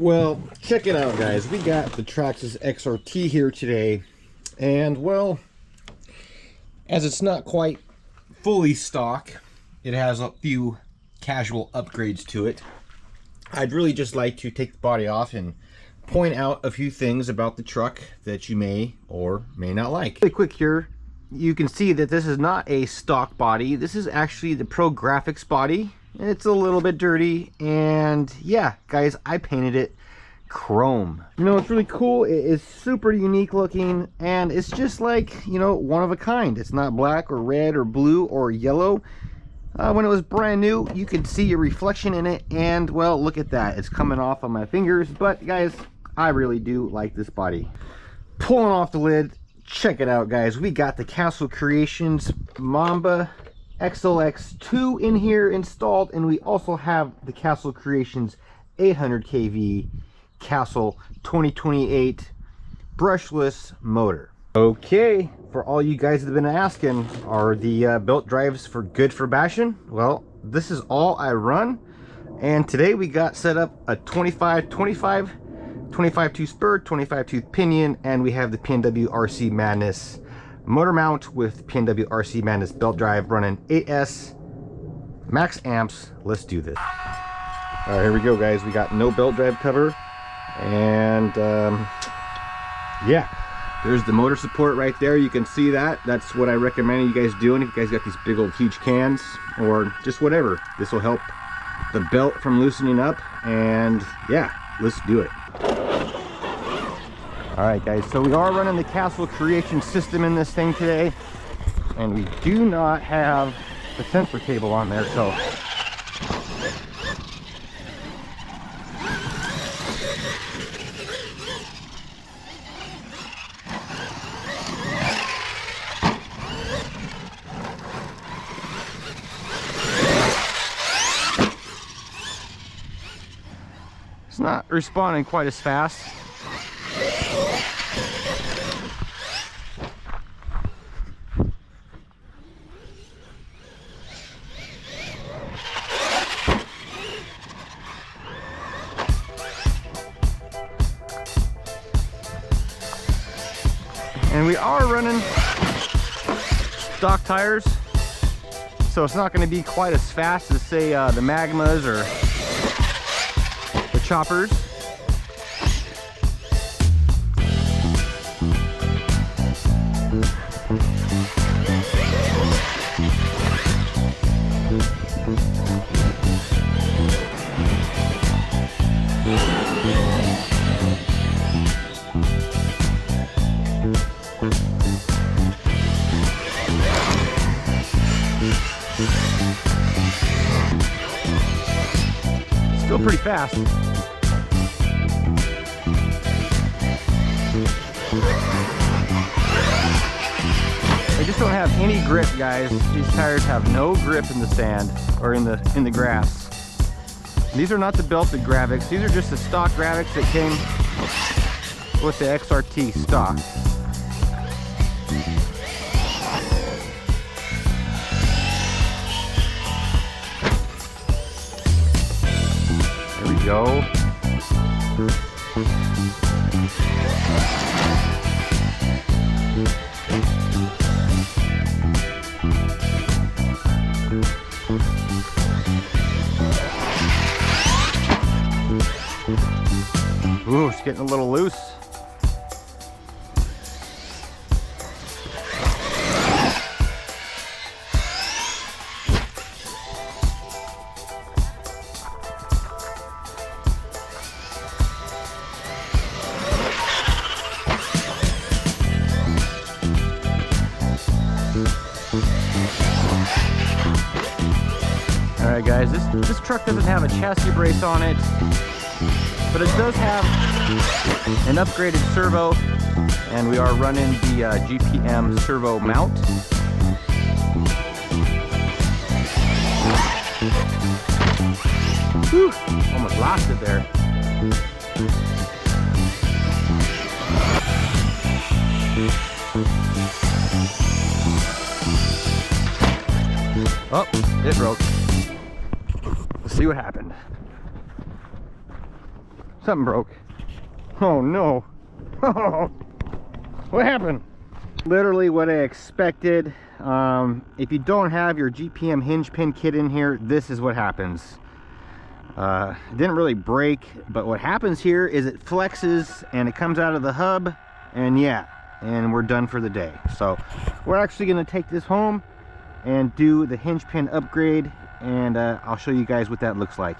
Well, check it out, guys. We got the TRAXXAS XRT here today, and well, as it's not quite fully stock, it has a few casual upgrades to it. I'd really just like to take the body off and point out a few things about the truck that you may or may not like. Really quick here, you can see that this is not a stock body. This is actually the Pro Graphics body. It's a little bit dirty, and yeah, guys, I painted it chrome. You know, it's really cool. It is super unique looking, and it's just like, you know, one of a kind. It's not black or red or blue or yellow. When it was brand new, you could see a reflection in it, and well, look at that. It's coming off on my fingers, but guys, I really do like this body. Pulling off the lid, check it out, guys. We got the Castle Creations Mamba XLX2 in here installed, and we also have the Castle Creations 800 kV Castle 2028 brushless motor. Okay, for all you guys that have been asking, are the belt drives good for bashing? Well, this is all I run, and today we got set up a 25-25 tooth spur, 25 tooth pinion, and we have the PnwRcMadness motor mount with PnwRcMadness belt drive running 8S max amps. Let's do this. All right, here we go, guys. We got no belt drive cover, and yeah, there's the motor support right there. You can see that. That's what I recommend you guys doing if you guys got these big old huge cans or just whatever. This will help the belt from loosening up, and yeah, let's do it. All right, guys, so we are running the Castle Creation system in this thing today, and we do not have the sensor cable on there, so it's not responding quite as fast. And we are running stock tires, so it's not going to be quite as fast as, say, the Magmas or the Choppers. Still pretty fast. They just don't have any grip, guys. These tires have no grip in the sand or in the grass. These are not the belted graphics. These are just the stock graphics that came with the XRT stock. There we go. Ooh, it's getting a little loose. Alright guys, this truck doesn't have a chassis brace on it, but it does have an upgraded servo, and we are running the GPM servo mount. Whew, almost lost it there. Oh, it broke. Let's see what happened. Something broke. Oh no. What happened? Literally what I expected. If you don't have your GPM hinge pin kit in here, this is what happens. It didn't really break, but what happens here is it flexes and it comes out of the hub, and yeah, and we're done for the day. So we're actually going to take this home and do the hinge pin upgrade, and I'll show you guys what that looks like.